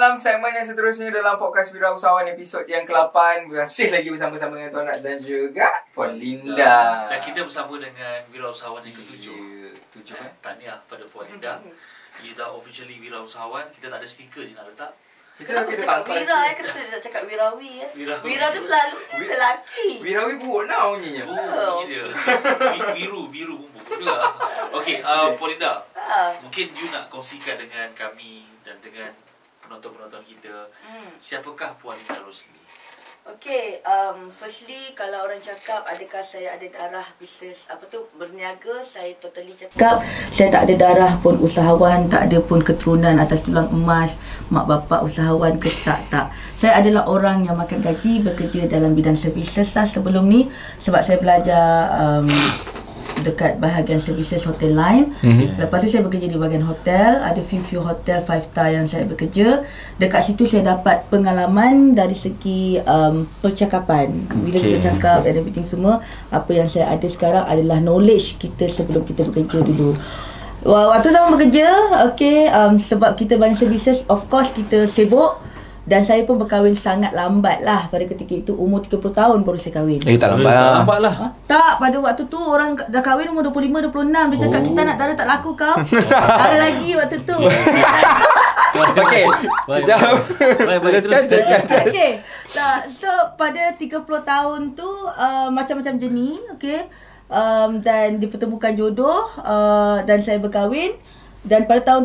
dalam segmen yang seterusnya dalam podcast Wirausahawan episod yang ke-8. Masih lagi bersama-sama dengan Tuan Nats dan juga Puan Linda. Dan kita bersama dengan Wirausahawan yang ke-7. Tahniah pada Puan Linda. Dia dah officially Wirausahawan. Kita tak ada stiker je nak letak. Kenapa cakap Wira kenapa tak cakap Wirawi Wira tu selalu lelaki. Wirawi buruk now bunyinya. Bunyi dia. Biru bumbu juga. Okey, Puan Linda. Mungkin you nak kongsikan dengan kami dan dengan penonton-penonton kita, siapakah Puan Linda Rosli? Okay, firstly kalau orang cakap adakah saya ada darah bisnes berniaga, saya totally cakap saya tak ada darah pun usahawan, tak ada pun keturunan atas tulang emas, mak bapak usahawan ke tak. Saya adalah orang yang makan gaji, bekerja dalam bidang services lah sebelum ni, sebab saya belajar dekat bahagian services hotel line. Lepas tu saya bekerja di bahagian hotel. Ada few hotel 5 star yang saya bekerja. Dekat situ saya dapat pengalaman dari segi percakapan. Bila kita cakap and everything semua, apa yang saya ada sekarang adalah knowledge kita sebelum kita bekerja dulu. Waktu zaman bekerja, sebab kita banyak services, of course kita sibuk. Dan saya pun berkahwin sangat lambat lah. Pada ketika itu umur 30 tahun baru saya kahwin. Tak lambat lah. Lambat lah. Tak, pada waktu tu orang dah kahwin umur 25, 26. Dia cakap kita nak darah tak laku kau. Ada lagi waktu tu. Okey. Teruskan. Okey. So pada 30 tahun tu macam-macam jenis, okey. Dan dipertemukan jodoh dan saya berkahwin. Dan pada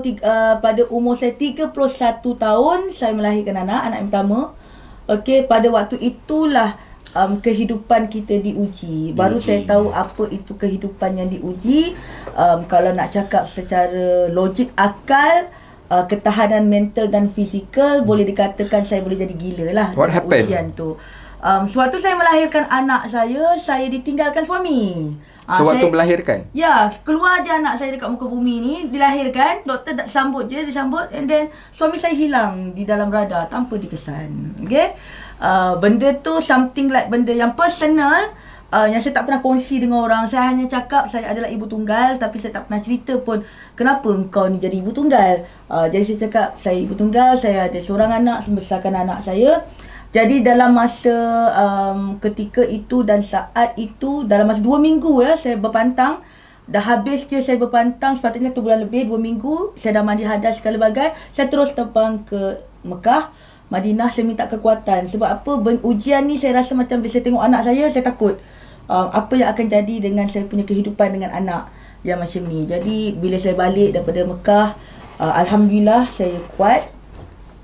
pada umur saya 31 tahun saya melahirkan anak yang pertama. Okey, pada waktu itulah kehidupan kita diuji. Baru saya tahu apa itu kehidupan yang diuji. Kalau nak cakap secara logik akal, ketahanan mental dan fizikal, boleh dikatakan saya boleh jadi gila lah. What happened? Ujian tu. Sewaktu saya melahirkan anak saya ditinggalkan suami. Sewaktu melahirkan? Ya, keluar je anak saya dekat muka bumi ni, dilahirkan, doktor tak disambut, and then suami saya hilang di dalam radar tanpa dikesan. Okay? Benda tu something like benda yang personal, yang saya tak pernah kongsi dengan orang. Saya hanya cakap saya adalah ibu tunggal, tapi saya tak pernah cerita pun kenapa engkau ni jadi ibu tunggal. Jadi saya cakap saya ibu tunggal, saya ada seorang anak, membesarkan anak saya. Jadi dalam masa ketika itu dan saat itu, dalam masa 2 minggu saya berpantang. Dah habis je saya berpantang, sepatutnya 1 bulan lebih, 2 minggu. Saya dah mandi hadas segala bagai. Saya terus terbang ke Mekah, Madinah. Saya minta kekuatan. Sebab apa? Ujian ni saya rasa macam bila saya tengok anak saya takut. Apa yang akan jadi dengan saya punya kehidupan dengan anak yang macam ni. Jadi bila saya balik daripada Mekah, Alhamdulillah saya kuat.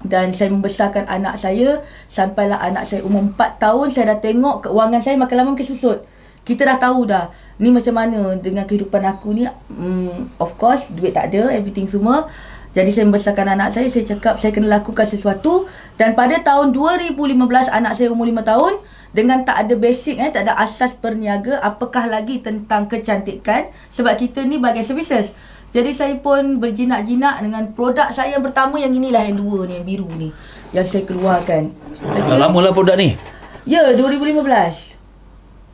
Dan saya membesarkan anak saya sampailah anak saya umur 4 tahun. Saya dah tengok keuangan saya makin lama makin susut. Kita dah tahu dah ni macam mana dengan kehidupan aku ni. Of course duit tak ada, everything semua. Jadi saya membesarkan anak saya cakap saya kena lakukan sesuatu. Dan pada tahun 2015 anak saya umur 5 tahun, dengan tak ada basic, tak ada asas berniaga, apakah lagi tentang kecantikan. Sebab kita ni bagian services. Jadi saya pun berjinak-jinak dengan produk saya yang pertama, yang inilah, yang dua ni, yang biru ni, yang saya keluarkan. Lama lah produk ni? Ya, 2015.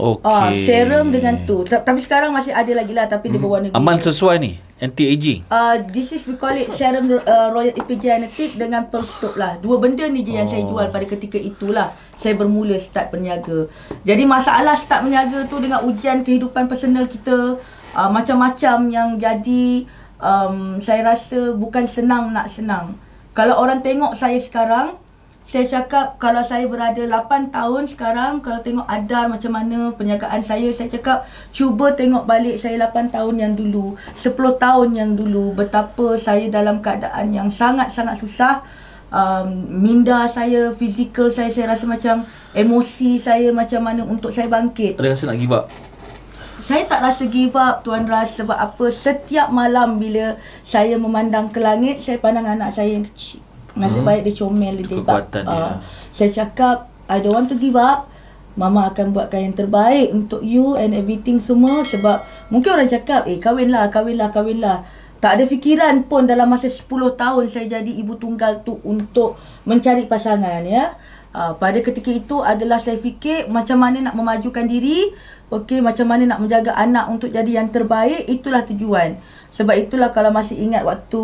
Okey. Serum dengan tu. Tapi sekarang masih ada lagi lah, tapi dia berwarna biru. Aman sesuai ni? Anti-aging? This is, we call it serum Royal Epigenetic dengan Pearl Soap lah. Dua benda ni je yang saya jual pada ketika itulah. Saya bermula start berniaga. Jadi masalah start berniaga tu dengan ujian kehidupan personal kita, macam-macam yang jadi. Saya rasa bukan senang nak senang. Kalau orang tengok saya sekarang, saya cakap kalau saya berada 8 tahun sekarang, kalau tengok Adar macam mana perniagaan saya cakap cuba tengok balik saya 8 tahun yang dulu, 10 tahun yang dulu, betapa saya dalam keadaan yang sangat-sangat susah. Minda saya, fizikal saya rasa macam emosi saya macam mana untuk saya bangkit. Ada rasa nak give up? Saya tak rasa give up, Tuan Ras. Sebab apa? Setiap malam bila saya memandang ke langit, saya pandang anak saya yang kecil. Nasib baik dia comel, dia tebak. Saya cakap, I don't want to give up. Mama akan buatkan yang terbaik untuk you and everything semua. Sebab mungkin orang cakap, kahwinlah. Tak ada fikiran pun dalam masa 10 tahun saya jadi ibu tunggal tu untuk mencari pasangan, ya. Pada ketika itu adalah saya fikir macam mana nak memajukan diri, okey, macam mana nak menjaga anak untuk jadi yang terbaik, itulah tujuan. Sebab itulah kalau masih ingat waktu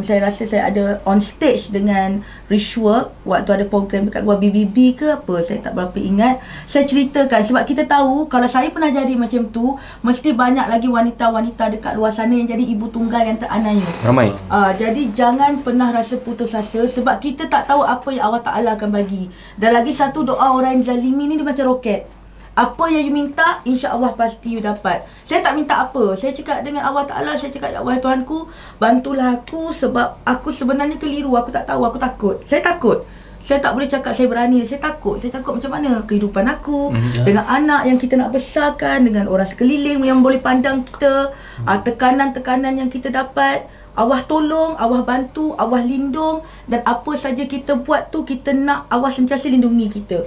saya rasa saya ada on stage dengan Richwork, waktu ada program dekat luar BBB ke apa, saya tak berapa ingat. Saya ceritakan sebab kita tahu kalau saya pernah jadi macam tu, mesti banyak lagi wanita-wanita dekat luar sana yang jadi ibu tunggal yang teraniaya. Ramai. Jadi jangan pernah rasa putus asa sebab kita tak tahu apa yang Allah Ta'ala akan bagi. Dan lagi satu, doa orang yang zalimi ni dia macam roket. Apa yang you minta, insya-Allah pasti you dapat. Saya tak minta apa. Saya cakap dengan Allah Ta'ala, saya cakap, ya Allah Tuhanku, bantulah aku sebab aku sebenarnya keliru. Aku tak tahu, aku takut. Saya takut. Saya tak boleh cakap saya berani. Saya takut. Saya takut macam mana kehidupan aku, dengan anak yang kita nak besarkan, dengan orang sekeliling yang boleh pandang kita, tekanan-tekanan yang kita dapat. Allah tolong, Allah bantu, Allah lindung, dan apa saja kita buat tu kita nak Allah sentiasa lindungi kita.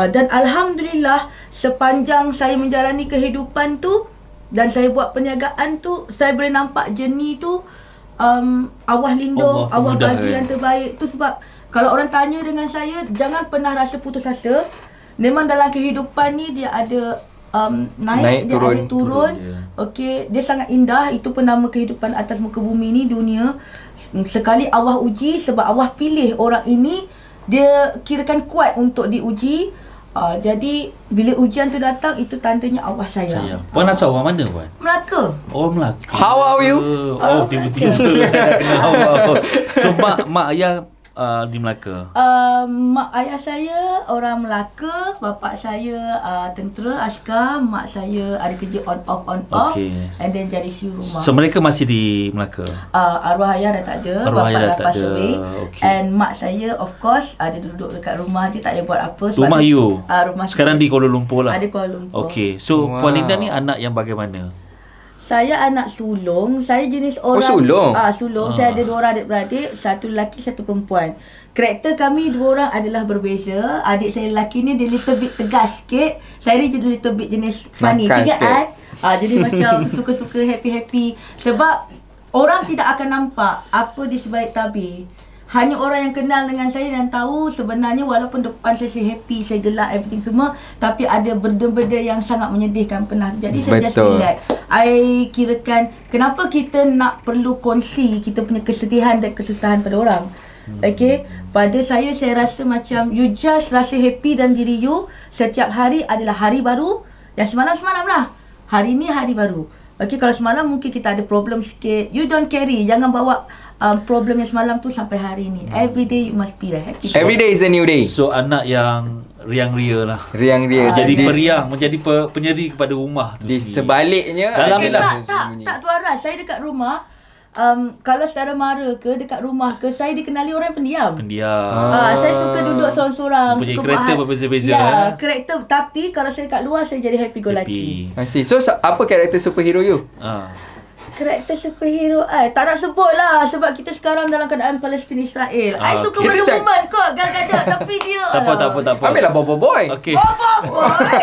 Dan Alhamdulillah sepanjang saya menjalani kehidupan tu dan saya buat perniagaan tu, saya boleh nampak journey tu Allah lindung, Allah bagi yang terbaik tu. Sebab kalau orang tanya dengan saya, jangan pernah rasa putus asa. Memang dalam kehidupan ni dia ada naik dia turun, ada turun. Okey, dia sangat indah. Itu pun nama kehidupan atas muka bumi ni, dunia. Sekali Allah uji sebab Allah pilih orang ini, dia kirakan kuat untuk diuji. Jadi bila ujian tu datang, itu tandanya Allah sayang. Puan asal orang mana, Puan? Melaka. Oh, Melaka. How are you? Oh, tiba-tiba kena awal. So mak ayah di Melaka? Mak ayah saya orang Melaka, bapa saya tentera, askar, mak saya ada kerja on off and then jadi siu rumah. So mereka masih di Melaka? Arwah ayah dah tak ada, Arwah bapa ayah dah tak pass ada. away. Okay. And mak saya of course ada duduk dekat rumah je, tak payah buat apa. Rumah you? Rumah sekarang saya. di Kuala Lumpur lah? Ada Kuala Lumpur. Okay, so Puan Linda ni anak yang bagaimana? Saya anak sulung. Saya jenis orang sulung? Sulung. Saya ada 2 orang adik-beradik, satu lelaki, satu perempuan. Karakter kami 2 orang adalah berbeza. Adik saya lelaki ni dia little bit tegas sikit. Saya ni jadi little bit jenis funny. Tigaan. Jadi macam suka-suka happy-happy. Sebab orang tidak akan nampak apa di sebalik tabir. Hanya orang yang kenal dengan saya dan tahu sebenarnya walaupun depan saya happy, saya gelak, everything semua, tapi ada benda-benda yang sangat menyedihkan pernah. Jadi saya just relax. I kirakan kenapa kita nak perlu kongsi kita punya kesedihan dan kesusahan pada orang. Okay, pada saya rasa macam you just rasa happy dan diri you. Setiap hari adalah hari baru. Yang semalam-semalam lah, hari ni hari baru. Okay, kalau semalam mungkin kita ada problem sikit, you don't carry. Jangan bawa problem yang semalam tu sampai hari ni. Every day you must be happy. Every day is a new day. So anak yang riang ria lah. Riang ria. Jadi periang, menjadi penyeri kepada rumah tu di sendiri. Sebaliknya tak Tuan Ras, saya dekat rumah, kalau saudara mara ke dekat rumah ke, saya dikenali orang pendiam. Saya suka duduk seorang-seorang. Punya karakter berbeza-beza. Karakter. Tapi kalau saya kat luar, saya jadi happy go lucky. I see. So apa karakter superhero you? Karakter superhero tak nak sebut lah sebab kita sekarang dalam keadaan Palestin Israel. I suka Wonder Woman kot, Gal-Gadot, tapi dia tak apa. Ambillah Bobo Boy. Okey. Bobo Boy.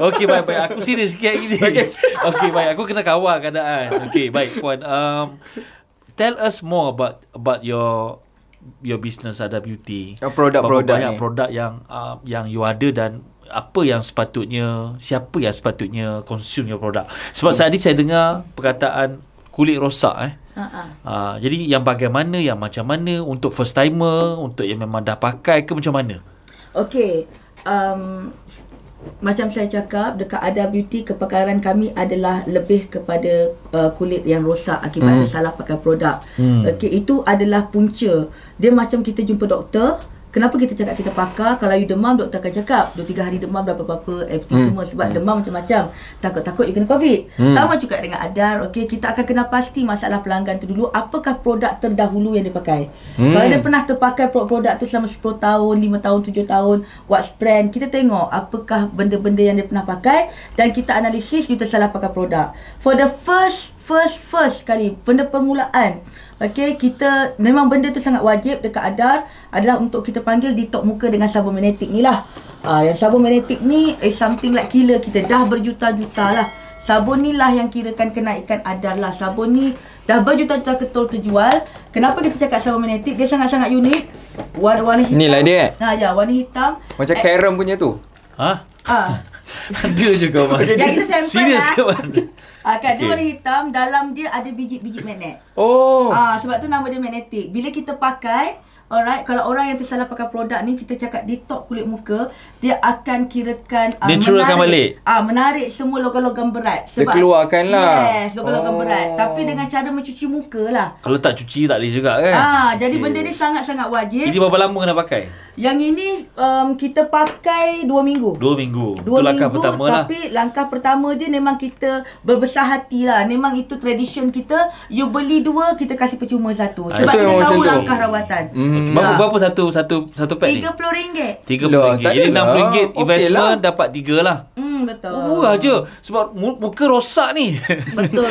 Okey, baik. Aku serius sikit hari ni. Okey, baik. Aku kena kawal keadaan. Okey, baik Puan. Tell us more about your business Ada Beauty. Produk-produk banyak produk yang you ada dan apa yang sepatutnya, siapa yang sepatutnya consume your produk. Sebab tadi saya dengar perkataan kulit rosak jadi yang bagaimana, yang macam mana, untuk first timer, untuk yang memang dah pakai ke macam mana? Okey, macam saya cakap, dekat Ada Beauty kepakaran kami adalah lebih kepada kulit yang rosak akibat salah pakai produk. Okey, itu adalah punca. Dia macam kita jumpa doktor. Kenapa kita cakap kita pakar? Kalau you demam, doktor akan cakap 2-3 hari demam, berapa-apa, everything semua. Sebab demam macam-macam. Takut-takut you kena COVID. Sama juga dengan Adar. Okay, kita akan kena pasti masalah pelanggan tu dulu. Apakah produk terdahulu yang dia pakai? Kalau dia pernah terpakai produk tu selama 10 tahun, 5 tahun, 7 tahun, what's brand, kita tengok apakah benda-benda yang dia pernah pakai dan kita analisis you tersalah pakai produk. For the first kali, benda permulaan, okay, kita memang benda tu sangat wajib dekat Adar adalah untuk kita panggil detox muka dengan sabun magnetik ni lah. Yang sabun magnetik ni is something like killer kita. Dah berjuta-juta lah. Sabun ni lah yang kirakan kenaikan Adar lah. Sabun ni dah berjuta-juta ketol terjual. Kenapa kita cakap sabun magnetik? Dia sangat-sangat unik. Warna hitam. Inilah dia. Ya, warna hitam. Macam Karen punya tu. Ada juga Man. Yang itu sampel Serius lah. ke Man? Kat dia Okay. warna hitam, dalam dia ada biji-biji magnet. Oh. Sebab tu nama dia magnetic. Bila kita pakai, alright, kalau orang yang tersalah pakai produk ni, kita cakap detox kulit muka, dia akan kirakan Naturalkan balik. menarik semua logam-logam berat. Dia keluarkan lah. Yes, logam-logam berat. Tapi dengan cara mencuci muka lah. Kalau tak cuci tak boleh juga kan? Jadi Okay. benda ni sangat-sangat wajib. Ini berapa lama kena pakai? Yang ini kita pakai 2 minggu. 2 minggu. 2 Itu langkah minggu, pertama lah. tapi langkah pertama dia memang kita berbesar hati lah. Memang itu tradition kita. You beli 2, kita kasih percuma 1. Sebab itu kita memang tahu macam tu. langkah rawatan. Berapa satu pack ni? RM30. RM30. tak Jadi adalah. RM6 Okey investment lah. dapat 3 lah. Betul. Murah je. Sebab muka rosak ni. Betul.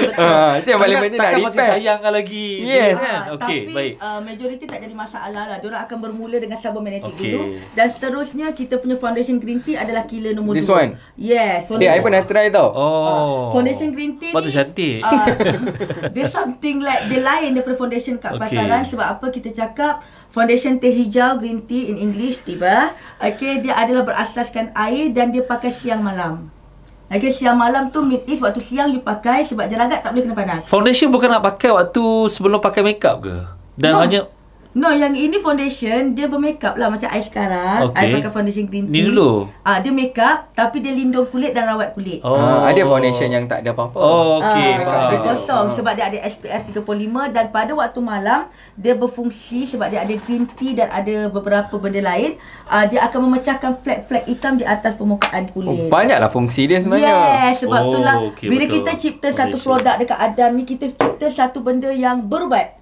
Itu yang paling penting nak Takkan masih repair. sayangkan lagi. Yes. Kan? Okey, Tapi baik. majoriti tak jadi masalah lah. Diorang akan bermula dengan sabun magnetik Okey. dulu. Dan seterusnya kita punya foundation green tea adalah killer nombor 2. This one? Yes. I pernah try tau. Foundation green tea Lepas tu ni cantik. dia something like dia lain daripada foundation kat Okay. pasaran. Sebab apa kita cakap foundation teh hijau green tea in English tiba. Okay, dia adalah berasaskan air dan dia pakai siang malam. Okay, siang malam tu means waktu siang you pakai sebab jelagat tak boleh kena panas. Foundation bukan nak pakai waktu sebelum pakai makeup ke? Dan No. hanya No, yang ini foundation dia bermakeup lah macam I sekarang. Okey. I pakai foundation green Ni tea. dulu? Dia makeup tapi dia lindung kulit dan rawat kulit. Ada foundation yang tak ada apa-apa. Okey, Dia faham. kosong sebab dia ada SPF 35 dan pada waktu malam dia berfungsi sebab dia ada green tea dan ada beberapa benda lain. Dia akan memecahkan flek-flek hitam di atas permukaan kulit. Banyaklah fungsi dia sebenarnya. Yes, sebab itulah okey, bila betul. kita cipta satu Malaysia. produk dekat Adam ni, kita cipta satu benda yang berubat.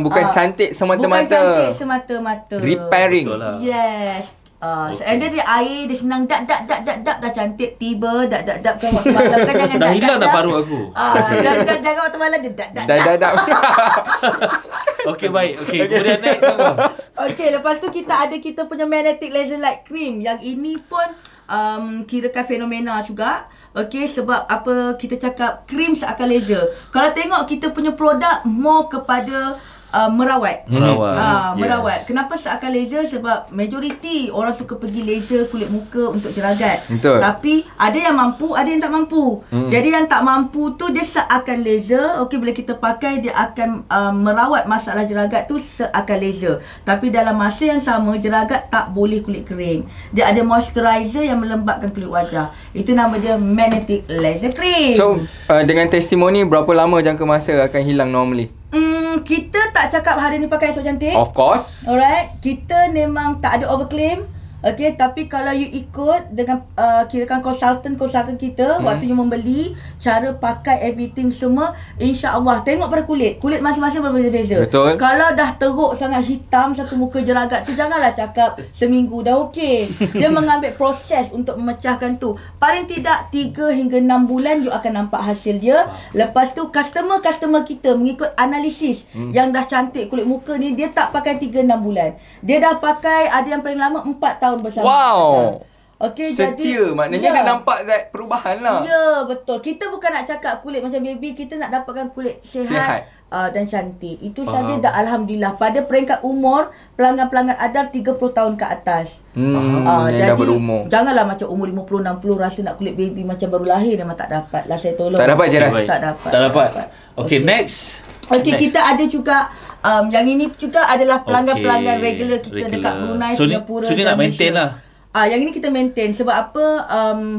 Bukan cantik semata-mata. Bukan cantik semata-mata. Repairing. Betul lah. Yes. Okey. And then dia air, dia senang dap dah cantik. Tiba dap kan waktu malam kan jangan Dah dap, hilang dap, dah dap. paruh aku. Jangan waktu malam dia dap. Dah. Okey, baik. Okey, kemudian next apa? Okey, lepas tu kita punya magnetic laser light cream. Yang ini pun kirakan fenomena juga. Okey, sebab apa kita cakap krim seakan laser. Kalau tengok kita punya produk more kepada merawat. Merawat. Kenapa seakan laser? Sebab majoriti orang suka pergi laser kulit muka untuk jeragat. Betul. Tapi ada yang mampu, ada yang tak mampu. Jadi yang tak mampu tu dia seakan laser. Okey, bila kita pakai dia akan merawat masalah jeragat tu seakan laser. Tapi dalam masa yang sama jeragat tak boleh kulit kering. Dia ada moisturizer yang melembabkan kulit wajah. Itu nama dia magnetic laser cream. So, dengan testimoni berapa lama jangka masa akan hilang normally? Kita tak cakap hari ni pakai esok cantik. Of course. Alright, kita memang tak ada overclaim. Okay, tapi kalau you ikut dengan kirakan konsultan kita waktu you membeli, cara pakai everything semua, insya-Allah tengok pada kulit masing-masing berbeza-beza. Betul. Kalau dah teruk sangat hitam satu muka jeragat tu, janganlah cakap seminggu dah okey. Dia mengambil proses untuk memecahkan tu. Paling tidak 3 hingga 6 bulan you akan nampak hasil dia. Lepas tu customer kita mengikut analisis yang dah cantik kulit muka ni, dia tak pakai 3-6 bulan. Dia dah pakai ada yang paling lama 4 tahun bersama. Wow. Okey, Setia, maknanya dia nampak that perubahan lah. Ya, betul. Kita bukan nak cakap kulit macam baby, kita nak dapatkan kulit sihat. Dan cantik. Itu saja dah alhamdulillah. Pada peringkat umur, pelanggan-pelanggan ada 30 tahun ke atas. Yang dah berumur. Janganlah macam umur 50 60 rasa nak kulit baby macam baru lahir, memang tak dapat lah, saya tolong. Tak dapat je, Ras? Tak dapat. Tak dapat. Okey, next. Okey, Next. kita ada juga yang ini juga adalah pelanggan-pelanggan regular kita dekat Brunei, Singapura so ni nak maintain lah. Yang ini kita maintain. Sebab apa?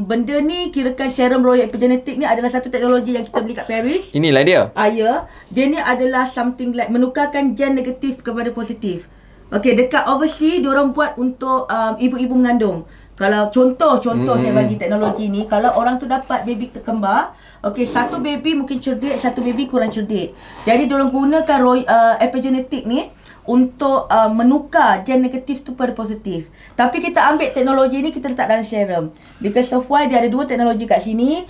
Benda ni kirakan serum Royal Epigenetic ni adalah satu teknologi yang kita beli kat Paris. Inilah dia. Ya. Dia ni adalah something like menukarkan gen negatif kepada positif. Okey, dekat overseas diorang buat untuk ibu-ibu mengandung. Kalau contoh saya bagi teknologi ni, kalau orang tu dapat baby terkembar, okey, satu baby mungkin cerdik, satu baby kurang cerdik. Jadi diorang gunakan epigenetic ni untuk menukar gen negatif tu pada positif. Tapi kita ambil teknologi ni, kita letak dalam serum. Because of why dia ada 2 teknologi kat sini,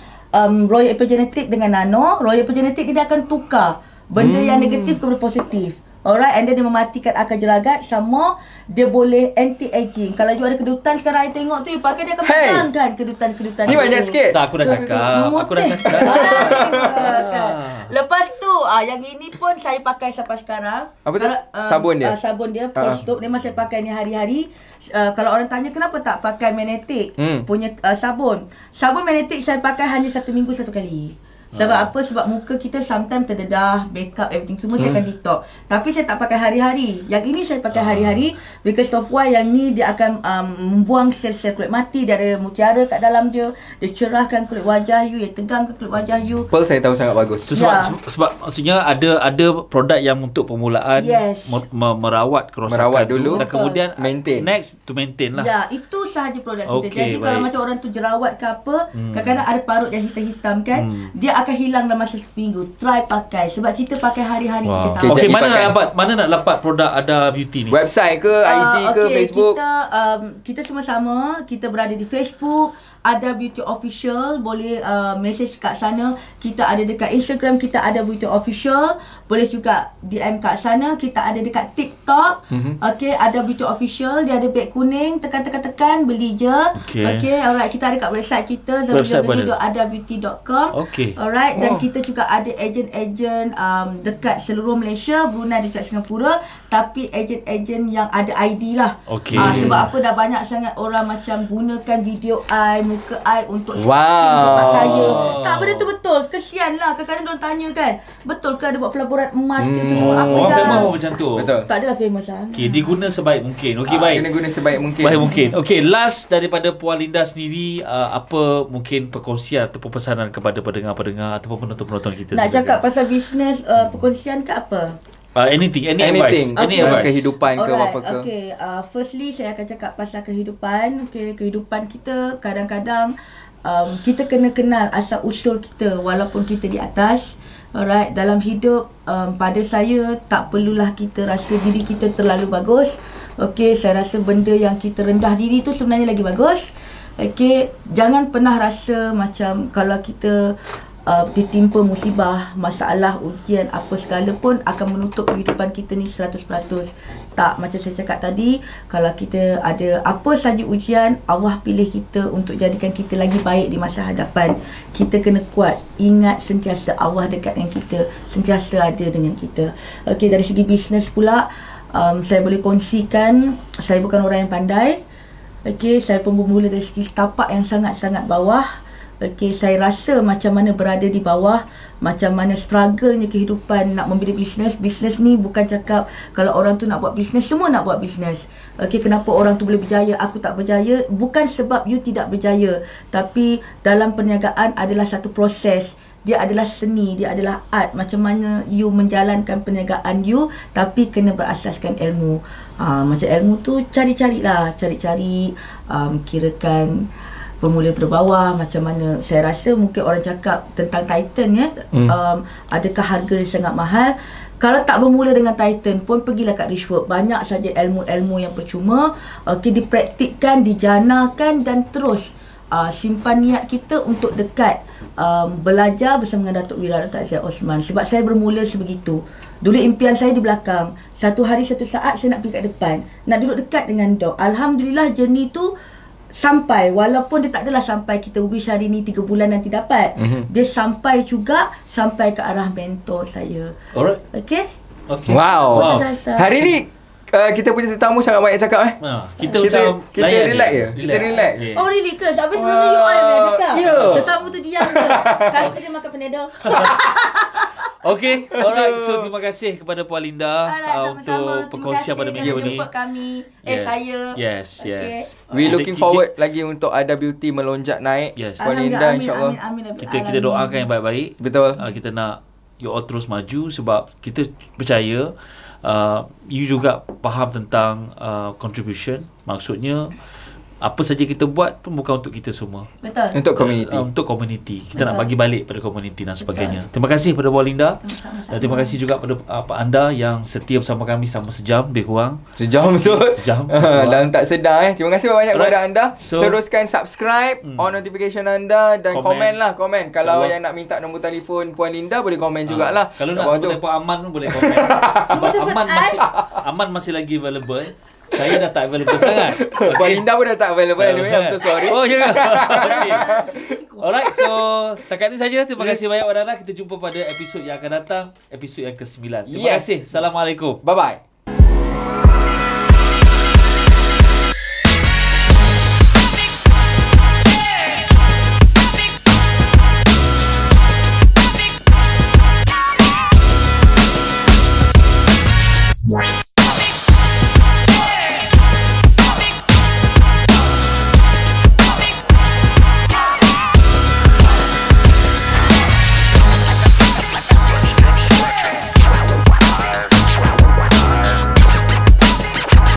Royal Epigenetic dengan Nano. Royal Epigenetic dia akan tukar benda yang negatif kepada positif. Alright, and then dia mematikan akar jelagat. Sama dia boleh anti-aging. Kalau you ada kedutan sekarang I tengok tu, you pakai dia akan padamkan kedutan-kedutan. Ni banyak sikit. Tak, aku dah cakap. Aku dah cakap. Lepas tu, yang ini pun saya pakai sampai sekarang. Apa tu? Sabun dia? Sabun dia, Prostope. Memang saya pakai ni hari-hari. Kalau orang tanya kenapa tak pakai magnetic punya sabun. Sabun magnetic saya pakai hanya 1 minggu 1 kali. Sebab apa? Sebab muka kita sometimes terdedah, makeup, everything semua saya akan detox. Tapi saya tak pakai hari-hari. Yang ini saya pakai hari-hari because of why yang ni dia akan membuang sel-sel kulit mati. Dia ada mutiara kat dalam dia. Dia cerahkan kulit wajah you, dia tegangkan kulit wajah you. Pearl saya tahu sangat bagus. Sebab maksudnya ada produk yang untuk permulaan merawat kerosakan dulu dan kemudian maintain. Next to maintain lah. Ya, itu sahaja produk kita. Jadi kalau macam orang tu jerawat ke apa, kadang-kadang ada parut yang hitam-hitam kan, dia akan hilang dalam masa seminggu. Try pakai sebab kita pakai hari-hari. Kita tahu. Okey, mana nak dapat produk Ada Beauty ni? Website ke, IG ke, Facebook? Kita semua sama. Kita berada di Facebook Ada Beauty Official. Boleh message kat sana. Kita ada dekat Instagram, kita Ada Beauty Official. Boleh juga DM kat sana. Kita ada dekat TikTok. Okey, Ada Beauty Official. Dia ada beg kuning. Tekan beli je. Okey, alright. Kita ada kat website kita www.adabeauty.com. Okey. Alright, dan kita juga ada ejen-ejen dekat seluruh Malaysia, Brunei, dekat Singapura, tapi ejen-ejen yang ada ID lah. Okey. Sebab apa, dah banyak sangat orang macam gunakan video I, muka I untuk untuk kaya. Tak, benda tu betul. Kesian lah. Kadang-kadang diorang tanya kan, betul ke ada buat pelaburan emas ke tu semua. Orang famous pun macam tu. Betul. Tak adalah famous lah. Okey, diguna sebaik mungkin. Okey, baik. Kena guna sebaik mungkin. Baik mungkin. Okey, last daripada Puan Linda sendiri, apa mungkin perkongsian ataupun pesanan kepada pendengar-pendengar ataupun penonton-penonton kita? Nak cakap pasal bisnes, perkongsian ke apa? Anything, any advice. Okay. Kehidupan ke apa ke. Okay, firstly saya akan cakap pasal kehidupan. Okay, kehidupan kita kadang-kadang kita kena kenal asal usul kita walaupun kita di atas. Alright, dalam hidup pada saya tak perlulah kita rasa diri kita terlalu bagus. Okay, saya rasa benda yang kita rendah diri tu sebenarnya lagi bagus. Okay, jangan pernah rasa macam kalau kita ditimpa musibah, masalah, ujian, apa segala pun akan menutup kehidupan kita ni 100%. Tak, macam saya cakap tadi, kalau kita ada apa saja ujian, Allah pilih kita untuk jadikan kita lagi baik di masa hadapan. Kita kena kuat. Ingat sentiasa Allah dekat dengan kita, sentiasa ada dengan kita. Okey, dari segi bisnes pula, saya boleh kongsikan, saya bukan orang yang pandai. Okey, saya pun bermula dari segi tapak yang sangat-sangat bawah. Okey, saya rasa macam mana berada di bawah, macam mana struggle-nya kehidupan nak membina bisnes. Bisnes ni bukan cakap kalau orang tu nak buat bisnes, semua nak buat bisnes. Okey, kenapa orang tu boleh berjaya, aku tak berjaya? Bukan sebab you tidak berjaya, tapi dalam perniagaan adalah satu proses. Dia adalah seni, dia adalah art. Macam mana you menjalankan perniagaan you, tapi kena berasaskan ilmu. Macam ilmu tu cari-carilah, kirakan bermula berbawah macam mana. Saya rasa mungkin orang cakap tentang Titan ya, adakah harga dia sangat mahal? Kalau tak bermula dengan Titan pun pergilah kat Richwork. Banyak saja ilmu-ilmu yang percuma. Okey, dipraktikkan, dijanakan dan terus simpan niat kita untuk dekat belajar bersama dengan Datuk Wira, Datuk Aziz Osman. Sebab saya bermula sebegitu. Dulu impian saya di belakang. Satu hari satu saat saya nak pergi kat depan, nak duduk dekat dengan Dok. Alhamdulillah journey tu sampai, walaupun dia tak adalah sampai kita wish hari ni 3 bulan nanti dapat. Dia sampai juga, sampai ke arah mentor saya. Alright. Okay. Wow. Hari ni kita punya tetamu sangat banyak cakap Kita macam kita relax je. Kita relax. Okay. Oh really ke? Sampai sebenarnya you all yang nak cakap. Tetamu tu diam je. Kasih dia makan Panadol. Okay, alright. So terima kasih kepada Puan Linda untuk perkongsian pada minggu ni. Jumpa kami. Saya. Yes. We looking forward lagi untuk Ada Beauty melonjak naik. Yes. Puan Linda insya-Allah. Kita doakan yang baik-baik. Betul. Kita nak you all terus maju sebab kita percaya you juga faham tentang contribution. Maksudnya apa saja kita buat pun bukan untuk kita semua. Betul. Untuk community. Untuk community. Kita nak bagi balik pada community dan sebagainya. Terima kasih pada Puan Linda. Dan terima kasih juga pada anda yang setia bersama kami selama sejam lebih kurang. Sejam betul. Sejam. Dan tak sedar Terima kasih banyak kepada anda. So, teruskan subscribe, on notification anda dan komen lah. Komen. Kalau yang nak minta nombor telefon Puan Linda boleh komen jugalah. Kalau nak telefon Aman pun boleh komen. Sebab Aman masih lagi available. Saya dah tak available sangat. Puan Linda pun dah tak available anyway. I'm so sorry. Oh ya. Okay. Alright, so setakat ni saja. Terima kasih banyak pada anda. Kita jumpa pada episod yang akan datang, episod yang ke-9. Terima kasih. Assalamualaikum. Bye bye.